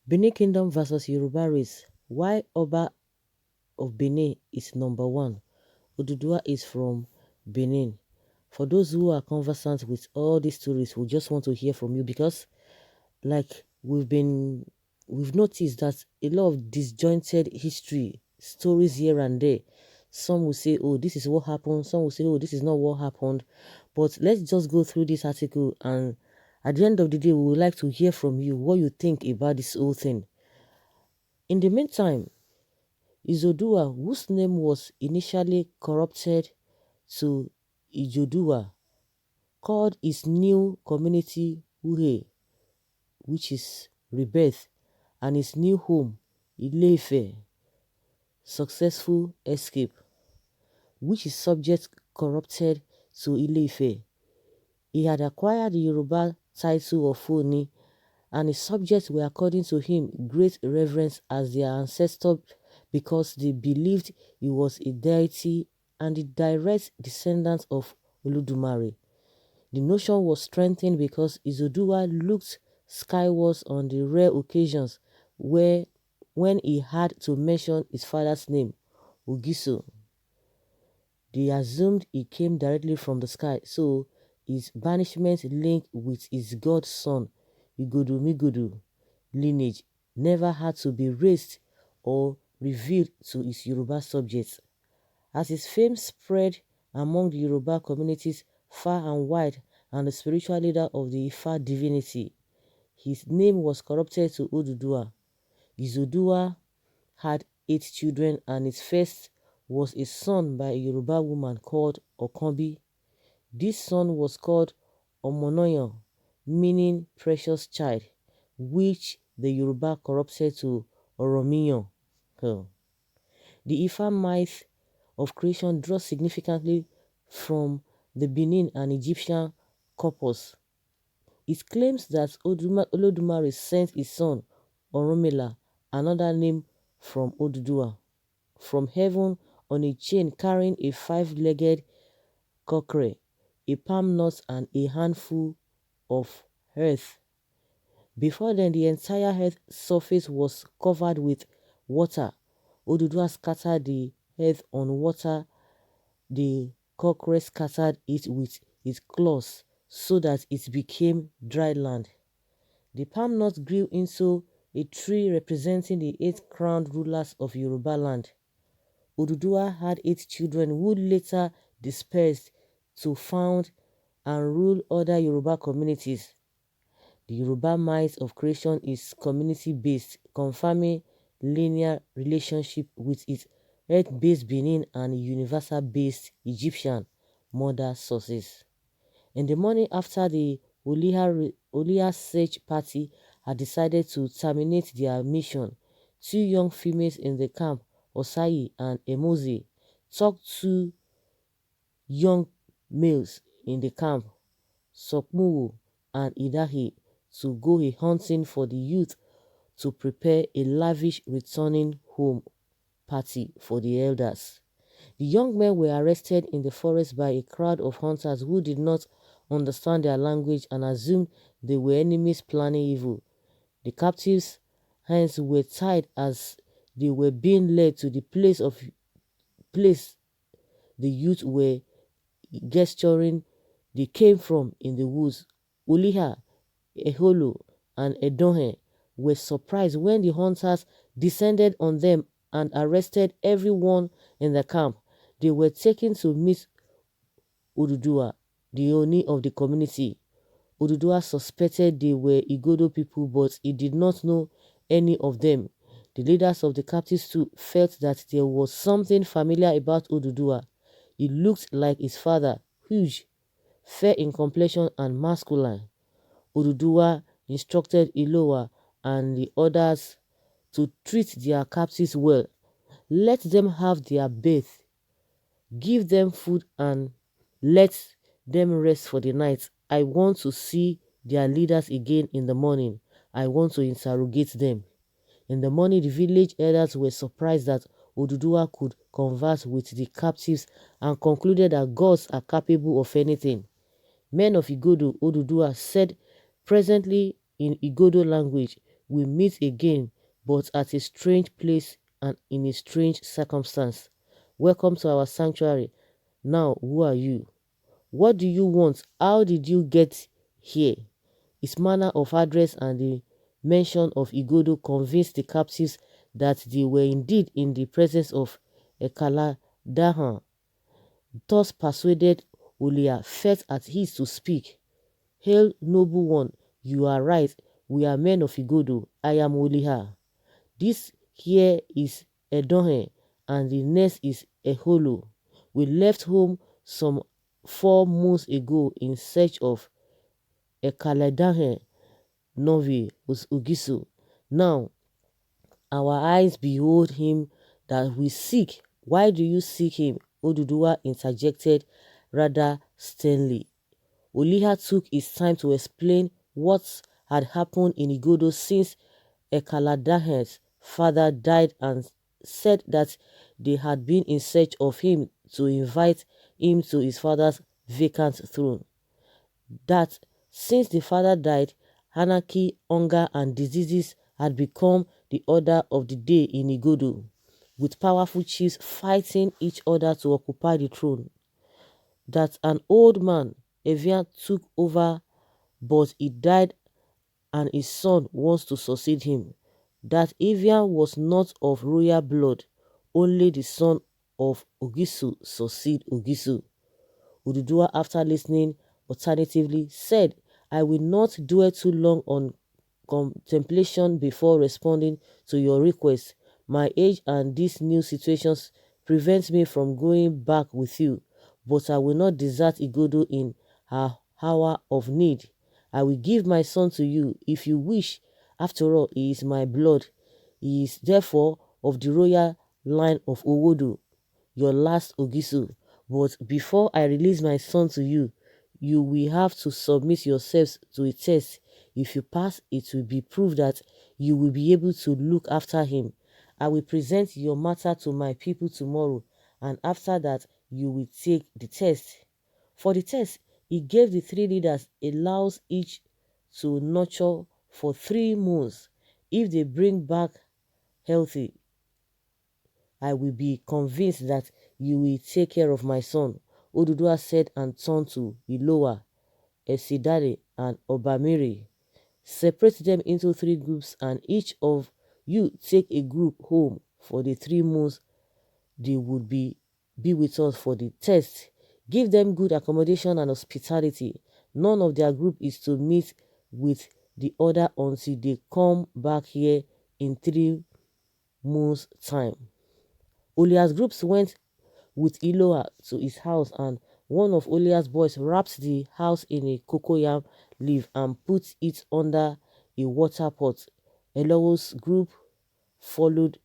Benin Kingdom versus Yoruba race. Why Oba of Benin is number one. Oduduwa is from Benin. For those who are conversant with all these stories, we just want to hear from you because, like we've noticed that a lot of disjointed history stories here and there. Some will say, "Oh, this is what happened." Some will say, "Oh, this is not what happened." But let's just go through this article, and at the end of the day, we would like to hear from you what you think about this whole thing. In the meantime, Izoduwa, whose name was initially corrupted to Ijoduwa, called his new community Ure, which is rebirth, and his new home, Ile-Ife, successful escape, which is subject corrupted to Ile-Ife. He had acquired the Yoruba title of Oni, and his subjects were according to him great reverence as their ancestor because they believed he was a deity and the direct descendant of Oludumare. The notion was strengthened because Izoduwa looked skywards on the rare occasions where when he had to mention his father's name, Ugiso. They assumed he came directly from the sky, so his banishment linked with his godson, Igodomigodo lineage never had to be raised or revealed to his Yoruba subjects. As his fame spread among the Yoruba communities far and wide and the spiritual leader of the Ifa divinity, his name was corrupted to Oduduwa. Izoduwa had 8 children and his first was a son by a Yoruba woman called Okanbi. This son was called Omonoyan, meaning precious child, which the Yoruba corrupted to Oromiyan. Oh. The Ifa myth of creation draws significantly from the Benin and Egyptian corpus. It claims that Olodumare sent his son, Orunmila, another name from Oduduwa, from heaven on a chain carrying a 5-legged cockerel, a palm nut and a handful of earth. Before then, the entire earth surface was covered with water. Oduduwa scattered the earth on water. The cockerel scattered it with its claws so that it became dry land. The palm nut grew into a tree representing the 8 crowned rulers of Yoruba land. Oduduwa had 8 children who later dispersed to found and rule other Yoruba communities. The Yoruba myth of creation is community-based, confirming linear relationship with its earth-based Benin and universal-based Egyptian mother sources. In the morning after the Oliha search party had decided to terminate their mission, 2 young females in the camp, Osayi and Emozi, talked to young males in the camp, Sokmuwu and Idahi, to go a hunting for the youth to prepare a lavish returning home party for the elders. The young men were arrested in the forest by a crowd of hunters who did not understand their language and assumed they were enemies planning evil. The captives' hands were tied as they were being led to the place the youth were gesturing they came from in the woods. Uliha, Eholo, and Edohe were surprised when the hunters descended on them and arrested everyone in the camp. They were taken to meet Oduduwa, the Oni of the community. Oduduwa suspected they were Igodo people, but he did not know any of them. The leaders of the captives too felt that there was something familiar about Oduduwa. He looked like his father, huge, fair in complexion and masculine. Oduduwa instructed Ilowa and the others to treat their captives well, let them have their bath, give them food and let them rest for the night. I want to see their leaders again in the morning. I want to interrogate them. In the morning, the village elders were surprised that Oduduwa could converse with the captives and concluded that gods are capable of anything. Men of Igodo, Oduduwa said presently in Igodo language, we meet again, but at a strange place and in a strange circumstance. Welcome to our sanctuary. Now, who are you? What do you want? How did you get here? His manner of address and the mention of Igodo convinced the captives that they were indeed in the presence of Ekala Dahan. Thus persuaded, Olia felt at ease to speak. Hail, noble one, you are right. We are men of Igodo. I am Oliha. This here is Edohe, and the next is Eholo. We left home some 4 months ago in search of Ekaledahe Novi Ugisu. Now our eyes behold him that we seek. Why do you seek him? Oduduwa interjected rather sternly. Oliha took his time to explain what had happened in Igodo since Ekaladahe's father died and said that they had been in search of him to invite him to his father's vacant throne. That since the father died, anarchy, hunger, and diseases had become the order of the day in Igodo, with powerful chiefs fighting each other to occupy the throne. That an old man, Evian, took over, but he died and his son wants to succeed him. That Evian was not of royal blood, only the son of Ogisu succeed Ogisu. Oduduwa, after listening alternatively, said, I will not dwell too long on contemplation before responding to your request. My age and these new situations prevent me from going back with you, but I will not desert Igodo in her hour of need. I will give my son to you if you wish. After all, he is my blood. He is therefore of the royal line of Owodo, your last Ogisu. But before I release my son to you, you will have to submit yourselves to a test. If you pass, it will be proof that you will be able to look after him. I will present your matter to my people tomorrow, and after that, you will take the test. For the test, he gave the 3 leaders allows each to nurture for 3 months. If they bring back healthy, I will be convinced that you will take care of my son. Oduduwa said and turned to Iloa, Esidare, and Obamiri. Separate them into 3 groups and each of you take a group home for the 3 months they would be with us for the test. Give them good accommodation and hospitality. None of their group is to meet with the other until they come back here in 3 months' time. Olia's groups went with Iloa to his house, and one of Olia's boys wrapped the house in a cocoyam leaf and put it under a water pot. Elowo's group followed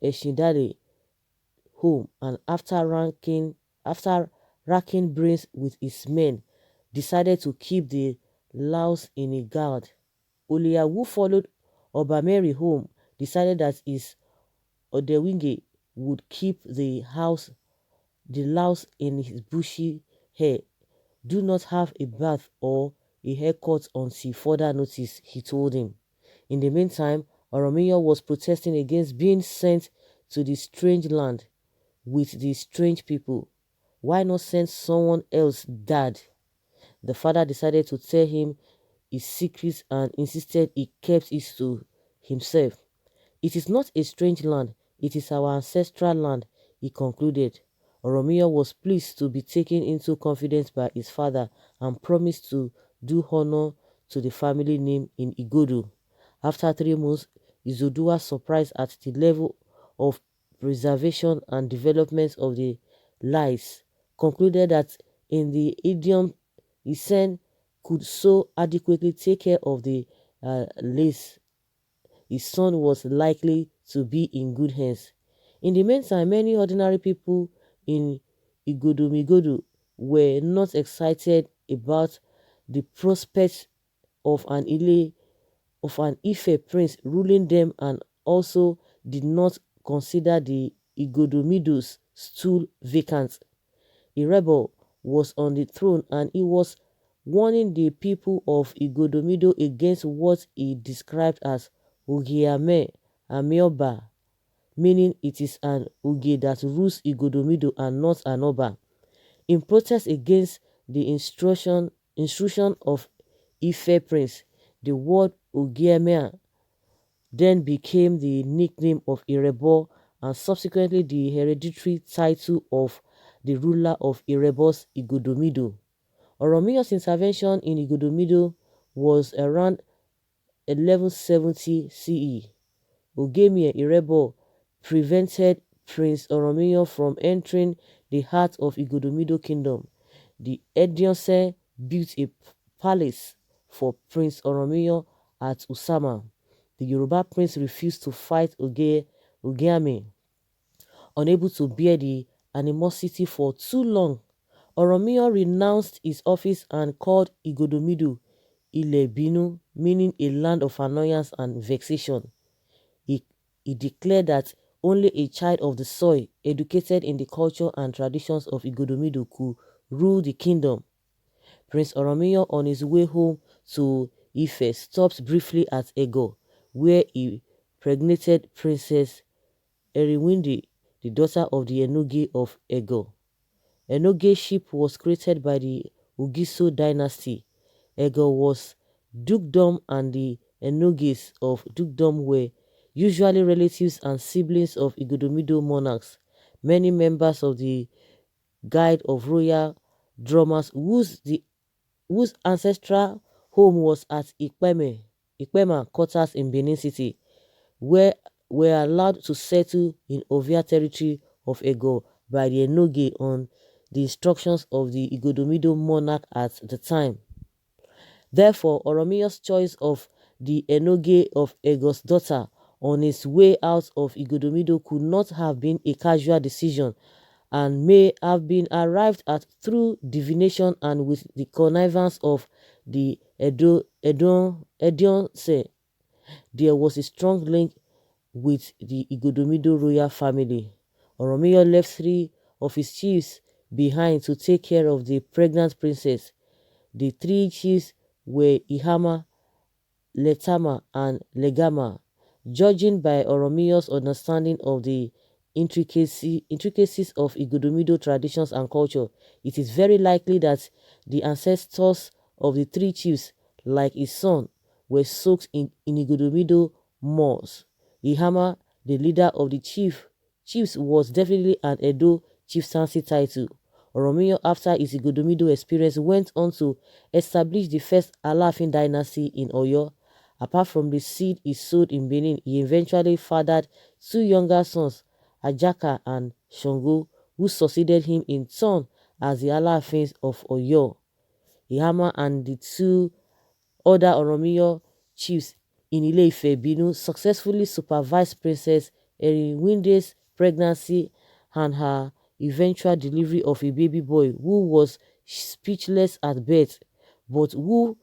Eshindade home, and after racking brains with his men, decided to keep the Laos in a guard. Olia, who followed Obameri home, decided that his Odewinge would keep the Laos in his bushy hair. Do not have a bath or a haircut until further notice, he told him. In the meantime, Oromiyan was protesting against being sent to the strange land with the strange people. Why not send someone else, Dad? The father decided to tell him his secrets and insisted he kept it to himself. It is not a strange land, it is our ancestral land, he concluded. Oromiyan was pleased to be taken into confidence by his father and promised to do honor to the family name in Igodo. After 3 months, Izoduwa, surprised at the level of preservation and development of the lies, concluded that in the idiom Isen could so adequately take care of the lace, his son was likely to be in good hands. In the meantime, many ordinary people in Igodomigodo were not excited about the prospect of an Ife prince ruling them and also did not consider the Igodomido's stool vacant. A rebel was on the throne and he was warning the people of Igodomido against what he described as Ogiame Amioba, meaning it is an Uge that rules Igodomido and not an Oba. In protest against the intrusion of Ife Prince, the word Ogiame then became the nickname of Irebo and subsequently the hereditary title of the ruler of Irebos Igodomido. Oromiyan's intervention in Igodomido was around 1170 CE. Ogemi Irebo prevented Prince Oromiyan from entering the heart of Igodomido kingdom. The Edionse built a palace for Prince Oromiyan at Usama. The Yoruba prince refused to fight Ogiame, unable to bear the animosity for too long. Oromiyan renounced his office and called Igodomido Ile Binu, meaning a land of annoyance and vexation. He, he declared that only a child of the soil, educated in the culture and traditions of Igodomido, could rule the kingdom. Prince Oromiyan, on his way home to Ife, stopped briefly at Ego, where he pregnated Princess Eriwinde, the daughter of the Enoge of Ego. Enoge-ship was created by the Ugiso dynasty. Ego was dukedom and the Enoges of dukedom were usually relatives and siblings of Igodomido monarchs. Many members of the Guild of Royal Drummers whose ancestral home was at Ikpema quarters in Benin City, were allowed to settle in Ovia territory of Ego by the Enoge on the instructions of the Igodomido monarch at the time. Therefore, Oromiyan's choice of the Enoge of Ego's daughter on his way out of Igodomido could not have been a casual decision and may have been arrived at through divination and with the connivance of the Edionse. There was a strong link with the Igodomido royal family. Oromiyan left 3 of his chiefs behind to take care of the pregnant princess. The 3 chiefs were Ihama, Letama, and Legama. Judging by Oromiyan's understanding of the intricacies of Igodomido traditions and culture, it is very likely that the ancestors of the 3 chiefs, like his son, were soaked in Igodomido mores. Ihama, the leader of the chiefs, was definitely an Edo chieftaincy title. Oromiyan, after his Igodomido experience, went on to establish the first Alaafin dynasty in Oyo. Apart from the seed he sowed in Benin, he eventually fathered 2 younger sons, Ajaka and Shango, who succeeded him in turn as the Alaafins of Oyo. Ihama and the 2 other Oromiyan chiefs in Ile-Ife, Binu, successfully supervised Princess Eriwinde's pregnancy and her eventual delivery of a baby boy who was speechless at birth, but who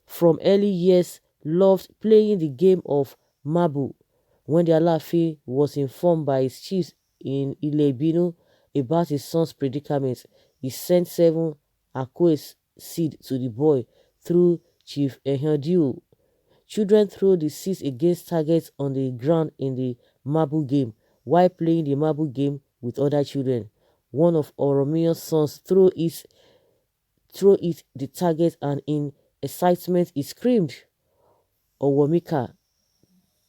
from early years loved playing the game of marble. When the Alaafin was informed by his chiefs in Ile-Binu about his son's predicament, he sent 7 Akwe's seed to the boy through Chief Ehediu. Children throw the seeds against targets on the ground in the marble game while playing the marble game with other children. One of Oromiyan's sons throw it the target and in excitement he screamed, Owomika,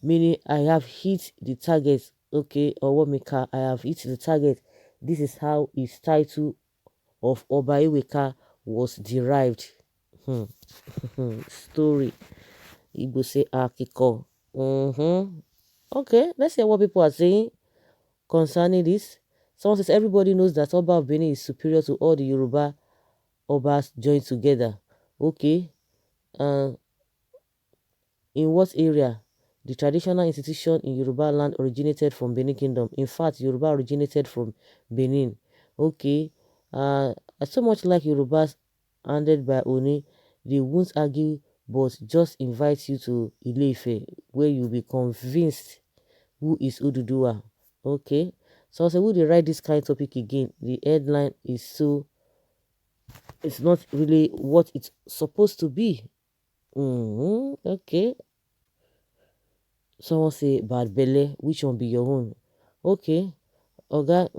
meaning I have hit the target. Okay, Owomika, I have hit the target. This is how his title of Oba Ewuare was derived. Story. Igbo say Akiko. Okay, let's hear what people are saying concerning this. Someone says everybody knows that Oba of Benin is superior to all the Yoruba Obas joined together. Okay. In what area? The traditional institution in Yoruba land originated from Benin Kingdom. In fact, Yoruba originated from Benin. Okay. I so much like Yorubas handed by Oni. They won't argue but just invite you to Ile-Ife where you'll be convinced who is Oduduwa. Okay. So I say, would they write this kind of topic again? The headline is so It's not really what it's supposed to be. Okay. Someone say bad belle. Which one be your own? Okay. Oga,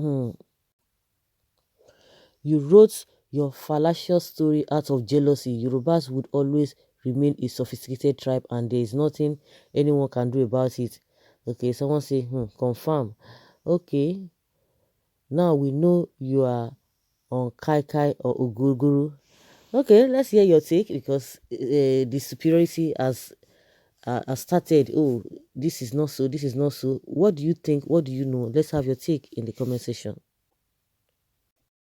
you wrote your fallacious story out of jealousy. Yorubas would always remain a sophisticated tribe and there is nothing anyone can do about it. Okay, someone say, confirm. Okay, now we know you are on Kai Kai or Uguguru. Okay, let's hear your take because the superiority has started. Oh, this is not so, this is not so. What do you think? What do you know? Let's have your take in the comment section.